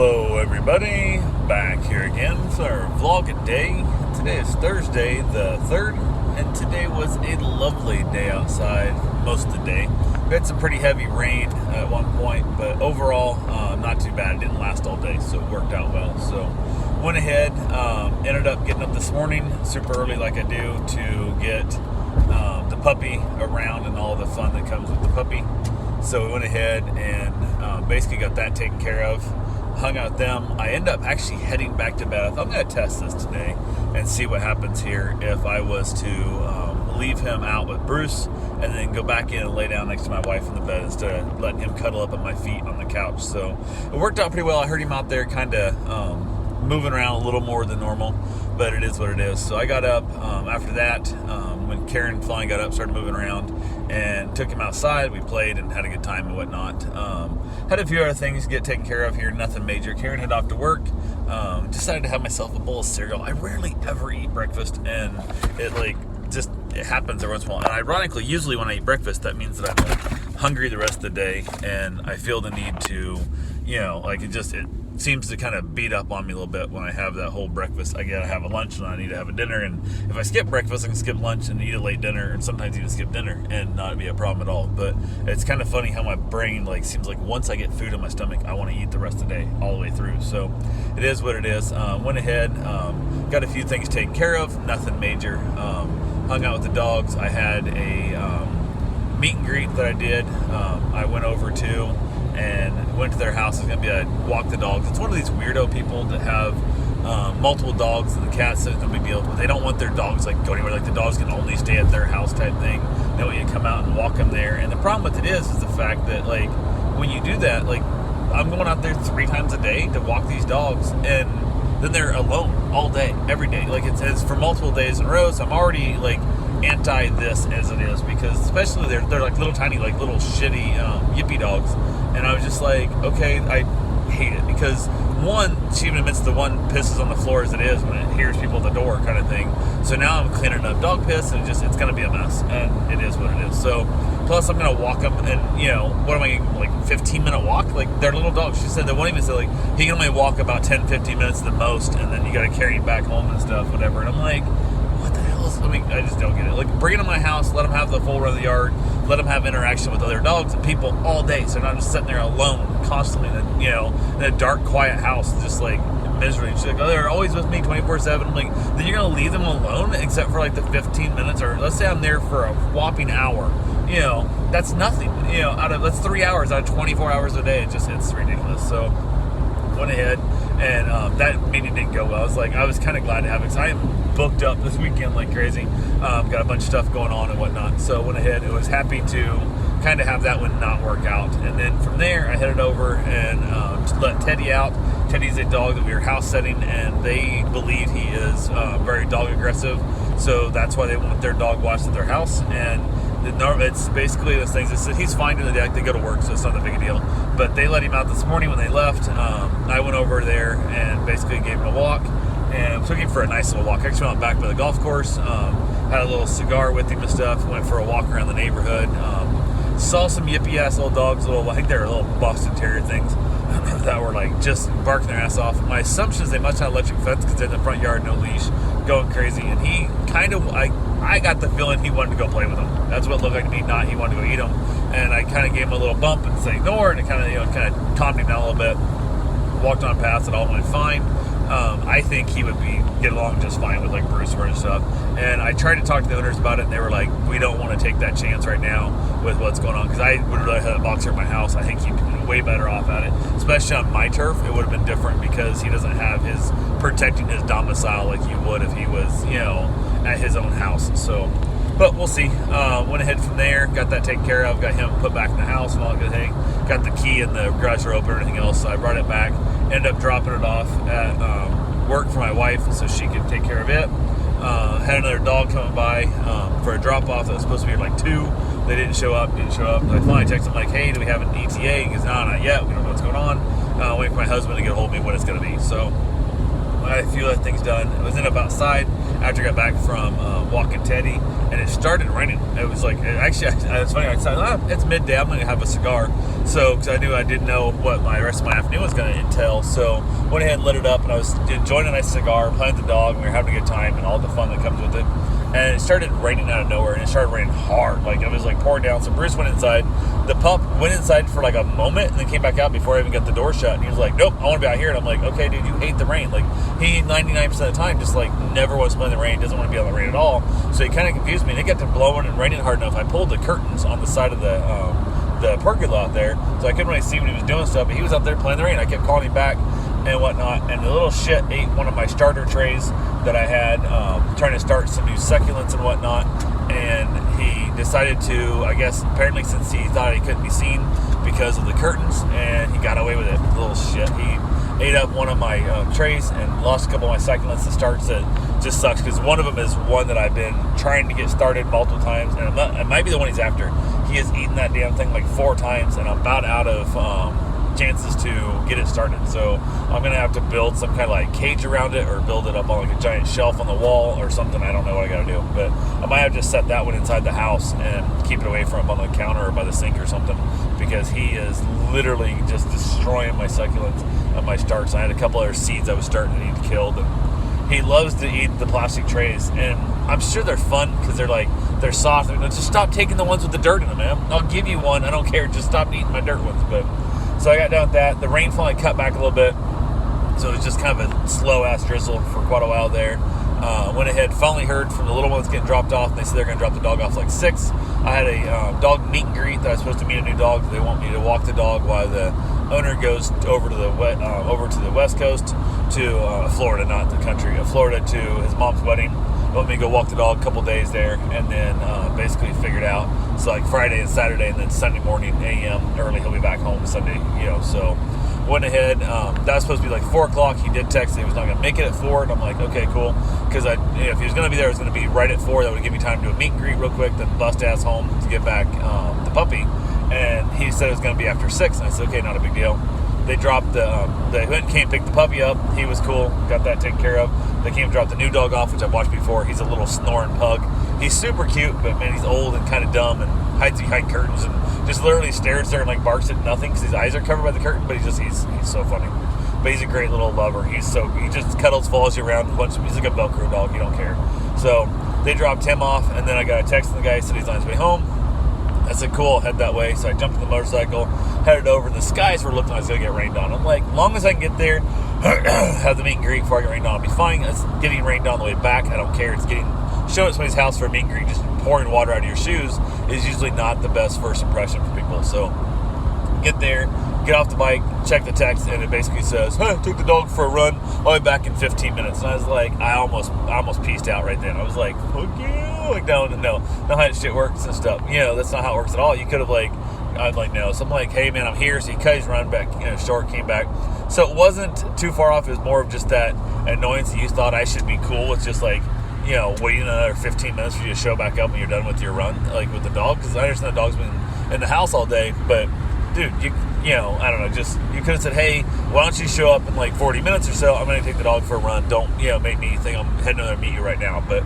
Hello everybody, back here again for our vlog day. Today is Thursday the 3rd, and today was a lovely day outside most of the day. We had some pretty heavy rain at one point, but overall not too bad. It didn't last all day, so it worked out well. So went ahead, ended up getting up this morning super early like I do to get the puppy around and all the fun that comes with the puppy. So we went ahead and basically got that taken care of. Hung out with them. I end up actually heading back to bed. I'm going to test this today and see what happens here if I was to leave him out with Bruce and then go back in and lay down next to my wife in the bed instead of letting him cuddle up at my feet on the couch. So it worked out pretty well. I heard him out there kind of moving around a little more than normal, but it is what it is. So I got up after that when Karen finally got up, started moving around, and took him outside. We played and had a good time and whatnot. Had a few other things to get taken care of here, nothing major. Karen headed off to work. Decided to have myself a bowl of cereal. I rarely ever eat breakfast, and it happens every once in a while. And ironically, usually when I eat breakfast, that means that I'm hungry the rest of the day, and I feel the need to, it seems to kind of beat up on me a little bit when I have that whole breakfast. I gotta have a lunch and I need to have a dinner, and if I skip breakfast I can skip lunch and eat a late dinner, and sometimes even skip dinner and not be a problem at all. But it's kind of funny how my brain seems like once I get food in my stomach I want to eat the rest of the day all the way through. So it is what it is. Went ahead, got a few things taken care of, nothing major. Hung out with the dogs. I had a meet and greet that I did. I went over to and went to their house. It's going to be a walk the dogs. It's one of these weirdo people that have multiple dogs, and the cats, so it's no big deal, but they don't want their dogs go anywhere. The dogs can only stay at their house type thing. They want you to come out and walk them there. And the problem with it is the fact that when you do that, I'm going out there 3 times a day to walk these dogs, and then they're alone all day, every day. It's for multiple days in a row. So I'm already anti this as it is, because especially they're little tiny little shitty yippy dogs, and I was just okay, I hate it because one, she even admits the one pisses on the floor as it is when it hears people at the door kind of thing. So now I'm cleaning up dog piss, and it's gonna be a mess, and it is what it is. So plus I'm gonna walk them, and what am I getting, 15-minute walk? They're little dogs. She said they won't even say he can only walk about 10-15 minutes the most, and then you gotta carry him back home and stuff, whatever. And I'm what the hell is, I just don't get it. Bring them to my house, let them have the full run of the yard, let them have interaction with other dogs and people all day, so they're not just sitting there alone constantly in a dark, quiet house, just misery. She's they're always with me 24/7. I'm then you're gonna leave them alone except for the 15 minutes, or let's say I'm there for a whopping hour. That's nothing. That's 3 hours out of 24 hours a day. It's ridiculous. So went ahead, and that meeting didn't go well. I was kind of glad to have it, because I am booked up this weekend like crazy. Got a bunch of stuff going on and whatnot. So went ahead. I was happy to kind of have that one not work out. And then from there, I headed over and let Teddy out. Teddy's a dog that we were house setting, and they believe he is very dog aggressive. So that's why they want their dog watched at their house. And it's basically those things. He's fine during the day. They go to work, so it's not a big deal. But they let him out this morning when they left. I went over there and basically gave him a walk, and took him for a nice little walk. Actually went back by the golf course, had a little cigar with him and stuff, went for a walk around the neighborhood, saw some yippy ass little dogs, I think they were little Boston Terrier things, that were just barking their ass off. My assumption is they must have electric fence, because they're in the front yard, no leash, going crazy. And he I got the feeling he wanted to go play with them. That's what it looked like to me. Not he wanted to go eat them. And I kind of gave him a little bump and said ignore, and it kind of calmed him down a little bit. Walked on past, it all went fine. I think he would get along just fine with Bruce and stuff. And I tried to talk to the owners about it, and they were we don't want to take that chance right now with what's going on, because I would really have a boxer at my house. I think he'd be way better off at it, especially on my turf. It would have been different, because he doesn't have his protecting his domicile like you would if he was at his own house. So but we'll see. Went ahead from there, got that taken care of, got him put back in the house and all that good thing. Got the key and the garage door open and everything else, so I brought it back. Ended up dropping it off at work for my wife so she could take care of it. Had another dog coming by for a drop-off that was supposed to be like 2. They didn't show up. I finally texted him hey, do we have an ETA? He goes, no, not yet. We don't know what's going on. Waiting for my husband to get a hold of me when it's going to be. So I had a few other things done. I was up outside after I got back from walking Teddy. and it started raining. It was like, it's funny, I said, it's midday, I'm going to have a cigar. So, because I didn't know what the rest of my afternoon was going to entail. So, went ahead and lit it up, and I was enjoying a nice cigar, playing with the dog, and we were having a good time, and all the fun that comes with it. And it started raining out of nowhere, and it started raining hard. Like, it was like pouring down. So Bruce went inside. The pup went inside for like a moment and then came back out before I even got the door shut. And he was like, nope, I want to be out here. And I'm like, okay, dude, you hate the rain. Like, he 99% of the time just like never wants to play in the rain, doesn't want to be on the rain at all. So he kind of confused me. And it got to blowing and raining hard enough. I pulled the curtains on the side of the pergola out there, so I couldn't really see when he was doing stuff, but he was out there playing the rain. I kept calling him back and whatnot, and the little shit ate one of my starter trays that I had, trying to start some new succulents and whatnot, and he decided to, I guess, apparently since he thought he couldn't be seen because of the curtains, and he got away with it, little shit. He ate up one of my trays and lost a couple of my succulents to start. That just sucks, because one of them is one that I've been trying to get started multiple times, and it might be the one he's after. He has eaten that damn thing like 4 times, and I'm about out of chances to get it started. So I'm going to have to build some kind of like cage around it, or build it up on like a giant shelf on the wall or something. I don't know what I got to do, but I might have to set that one inside the house and keep it away from on the counter or by the sink or something, because he is literally just destroying my succulents and my starts. I had a couple other seeds I was starting to need killed, and he loves to eat the plastic trays, and I'm sure they're fun because they're soft. Just stop taking the ones with the dirt in them, man. I'll give you one. I don't care. Just stop eating my dirt ones. But so I got done with that. The rain finally cut back a little bit, so it was just kind of a slow-ass drizzle for quite a while there. Went ahead, finally heard from the little ones getting dropped off, and they said they're going to drop the dog off like 6. I had a dog meet and greet that I was supposed to meet a new dog. They want me to walk the dog while the owner goes over to the West Coast to Florida, not the country, Florida, to his mom's wedding. They want me to go walk the dog a couple days there, and then basically figured out. So like Friday and Saturday, and then Sunday morning a.m. early, he'll be back home Sunday. So went ahead. That was supposed to be like 4 o'clock. He did text that he was not going to make it at 4, and I'm like, okay, cool. Because if he was going to be there, it was going to be right at 4. That would give me time to do a meet and greet real quick, then bust ass home to get back the puppy. And he said it was going to be after 6, and I said, okay, not a big deal. They dropped they went and came pick the puppy up. He was cool, got that taken care of. They came and dropped the new dog off, which I've watched before. He's a little snoring pug. He's super cute, but man, he's old and kind of dumb, and hides behind curtains and just literally stares there and like barks at nothing because his eyes are covered by the curtain. But he's so funny. But he's a great little lover. He just cuddles, follows you around. He's like a Velcro dog. He don't care. So they dropped him off, and then I got a text from the guy. He said he's on his way home. I said, cool, I'll head that way. So I jumped in the motorcycle, headed over, and the skies were looking like it was going to get rained on. I'm like, long as I can get there, have the meet and greet before I get rained on, I'll be fine. It's getting rained on the way back. I don't care. It's showing at somebody's house for a meet and greet, just pouring water out of your shoes is usually not the best first impression for people. So get there, get off the bike, check the text, and it basically says, took the dog for a run, I'll be back in 15 minutes. And I was like, I almost pieced out right then. I was like, fuck you. Like, no, how that shit works and stuff. That's not how it works at all. You could have I'm like, no. So I'm like, hey man, I'm here. So he cut his run back, short, came back. So it wasn't too far off. It was more of just that annoyance that you thought I should be cool with, just like, waiting another 15 minutes for you to show back up when you're done with your run, like with the dog. Because I understand the dog's been in the house all day, but dude, I don't know, just, you could have said, hey, why don't you show up in like 40 minutes or so? I'm going to take the dog for a run. Don't, make me think I'm heading over to meet you right now. But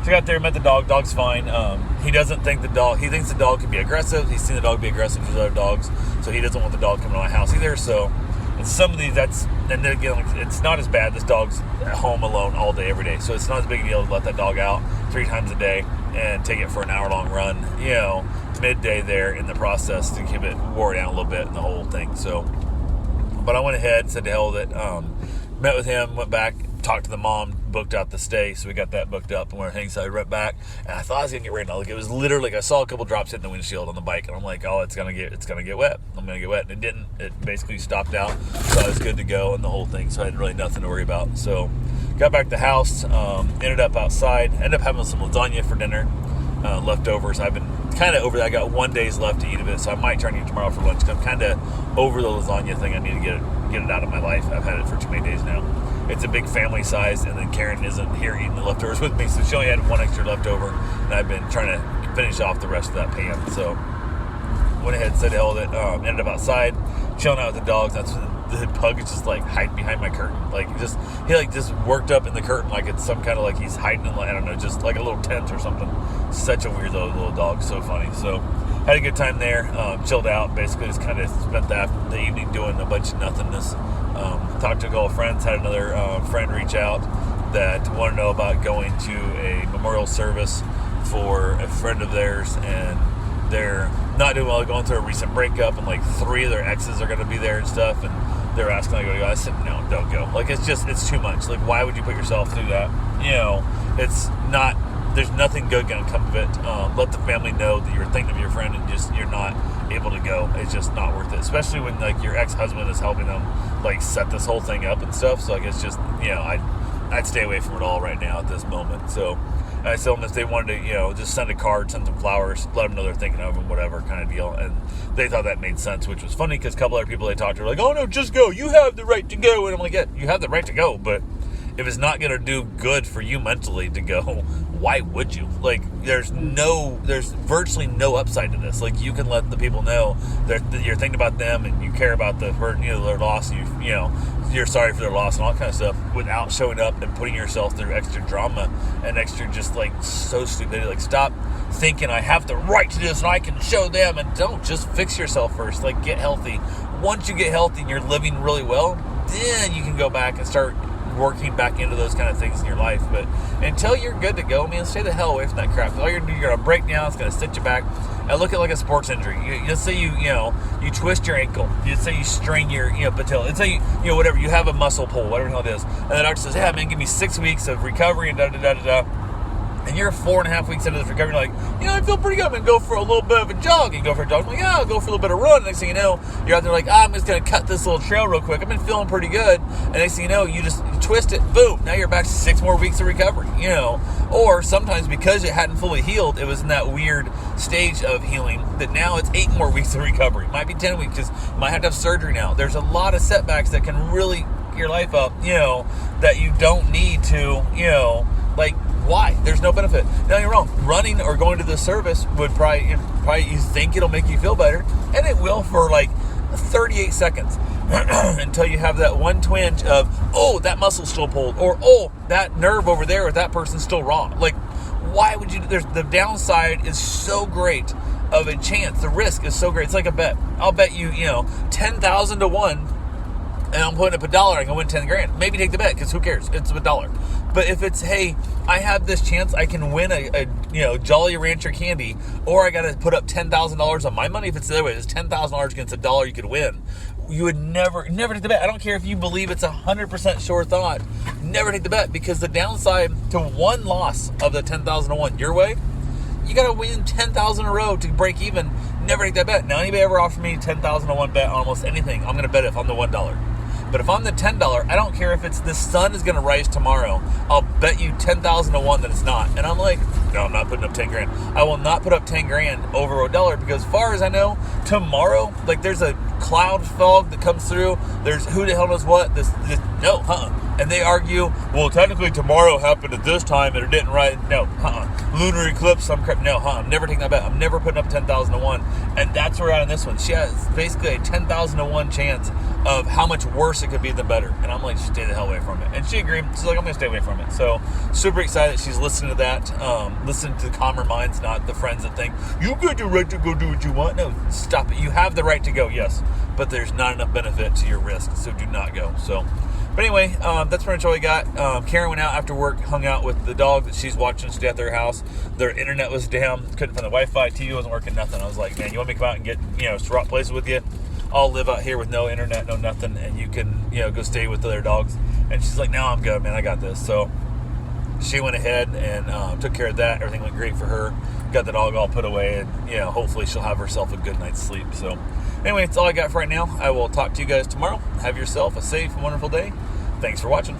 so I got there, met the dog. Dog's fine. He doesn't think he thinks the dog can be aggressive. He's seen the dog be aggressive to other dogs, so he doesn't want the dog coming to my house either. So and some of these, and then again, it's not as bad. This dog's at home alone all day, every day. So it's not as big a deal to let that dog out 3 times a day and take it for an hour-long run, midday there in the process to keep it wore down a little bit and the whole thing. So, but I went ahead, said to hell with it, met with him, went back, talked to the mom, booked out the stay, so we got that booked up and everything. So I went back, and I thought I was gonna get rained on. Like, it was literally like I saw a couple drops hitting the windshield on the bike, and I'm like, oh, it's gonna get wet. I'm gonna get wet, and it didn't. It basically stopped out, so I was good to go and the whole thing. So I had really nothing to worry about. So got back to the house, ended up outside, ended up having some lasagna for dinner, leftovers. I've been kind of over that. I got 1 day's left to eat of it, so I might try to eat tomorrow for lunch, because I'm kind of over the lasagna thing. I need to get it out of my life. I've had it for too many days now. It's a big family size, and then Karen isn't here eating the leftovers with me, so she only had 1 extra leftover, and I've been trying to finish off the rest of that pan. So went ahead and said hell with it. Ended up outside, chilling out with the dogs. That's when the pug is just like hiding behind my curtain. Like he just worked up in the curtain like it's some kind of like he's hiding in, like, I don't know, just like a little tent or something. Such a weird little dog, so funny. So had a good time there, chilled out, basically just kind of spent the evening doing a bunch of nothingness. Talked to a couple of friends, had another friend reach out that wanted to know about going to a memorial service for a friend of theirs, and they're not doing well, going through a recent breakup, and like 3 of their exes are going to be there and stuff, and they're asking like, I said, no, don't go. Like, it's too much. Like, why would you put yourself through that? It's not, there's nothing good going to come of it. Let the family know that you're thinking of your friend and just, you're not able to go. It's just not worth it, especially when like your ex-husband is helping them like set this whole thing up and stuff. So like, it's just, I'd stay away from it all right now at this moment. So I told them if they wanted to, just send a card, send some flowers, let them know they're thinking of them, whatever kind of deal. And they thought that made sense, which was funny because a couple other people they talked to were like, oh no, just go. You have the right to go. And I'm like, yeah, you have the right to go, but if it's not going to do good for you mentally to go, why would you? Like, there's virtually no upside to this. Like, you can let the people know that you're thinking about them and you care about their loss, and you're sorry for their loss and all kind of stuff, without showing up and putting yourself through extra drama and extra just like so stupid. Like, stop thinking I have the right to do this and I can show them, and don't. Just fix yourself first. Like, get healthy. Once you get healthy and you're living really well, then you can go back and start working back into those kind of things in your life. But until you're good to go, man, stay the hell away from that crap. All you're going to break down. It's going to sit you back. I look at like a sports injury. Let's say you twist your ankle. Let's say you strain your patella. Let's say you whatever, you have a muscle pull, whatever the hell it is, and the doctor says, yeah, man, give me 6 weeks of recovery and da da da da da. And you're 4.5 weeks into this recovery, you're like, I feel pretty good. I'm going to go for a little bit of a jog. You go for a jog. I'm like, yeah, I'll go for a little bit of run. Next thing you know, you're out there like, I'm just going to cut this little trail real quick. I've been feeling pretty good. And next thing you know, you just twist it. Boom. Now you're back to 6 more weeks of recovery, Or sometimes because it hadn't fully healed, it was in that weird stage of healing that now it's 8 more weeks of recovery. Might be 10 weeks because you might have to have surgery now. There's a lot of setbacks that can really your life up, that you don't need to, why? There's no benefit. Now, you're wrong. Running or going to the service would probably you think it'll make you feel better, and it will for like 38 seconds until you have that one twinge of, oh, that muscle's still pulled, or oh, that nerve over there with that person's still wrong. Like, why would you? The downside is so great of a chance. The risk is so great. It's like a bet. I'll bet you, 10,000 to 1. And I'm putting up $1, I can win 10 grand. Maybe take the bet, because who cares? It's $1. But if it's, hey, I have this chance, I can win a Jolly Rancher candy, or I got to put up $10,000 on my money. If it's the other way, it's $10,000 against $1 you could win. You would never take the bet. I don't care if you believe it's 100% sure thought. Never take the bet, because the downside to one loss of the 10,000 to 1 your way, you got to win 10,000 in a row to break even. Never take that bet. Now, anybody ever offer me 10,000 to 1 bet on almost anything, I'm going to bet it if I'm the $1. But if I'm the $10, I don't care if it's the sun is going to rise tomorrow. I'll bet you 10,000 to 1 that it's not. And I'm like, no, I'm not putting up 10 grand. I will not put up 10 grand over $1, because as far as I know, tomorrow, like, there's a cloud fog that comes through. There's who the hell knows what. And they argue, well, technically tomorrow happened at this time and it didn't rise. No, lunar eclipse, some crap. No, I'm never taking that bet. I'm never putting up 10,000 to 1. And that's where we're at on this one. She has basically a 10,000 to 1 chance of how much worse it could be than better. And I'm like, stay the hell away from it. And she agreed. She's like, I'm going to stay away from it. So super excited she's listening to that. Listening to the calmer minds, not the friends that think, you got the right to go do what you want. No, stop it. You have the right to go, yes. But there's not enough benefit to your risk. So do not go. So, but anyway, that's pretty much all we got. Karen went out after work, hung out with the dog that she's watching stay at their house. Their internet was down. Couldn't find the Wi-Fi. TV wasn't working, nothing. I was like, man, you want me to come out and get, swap places with you? I'll live out here with no internet, no nothing, and you can, go stay with the other dogs. And she's like, no, I'm good, man. I got this. So she went ahead and took care of that. Everything went great for her. Got the dog all put away, and, hopefully she'll have herself a good night's sleep. So anyway, that's all I got for right now. I will talk to you guys tomorrow. Have yourself a safe and wonderful day. Thanks for watching.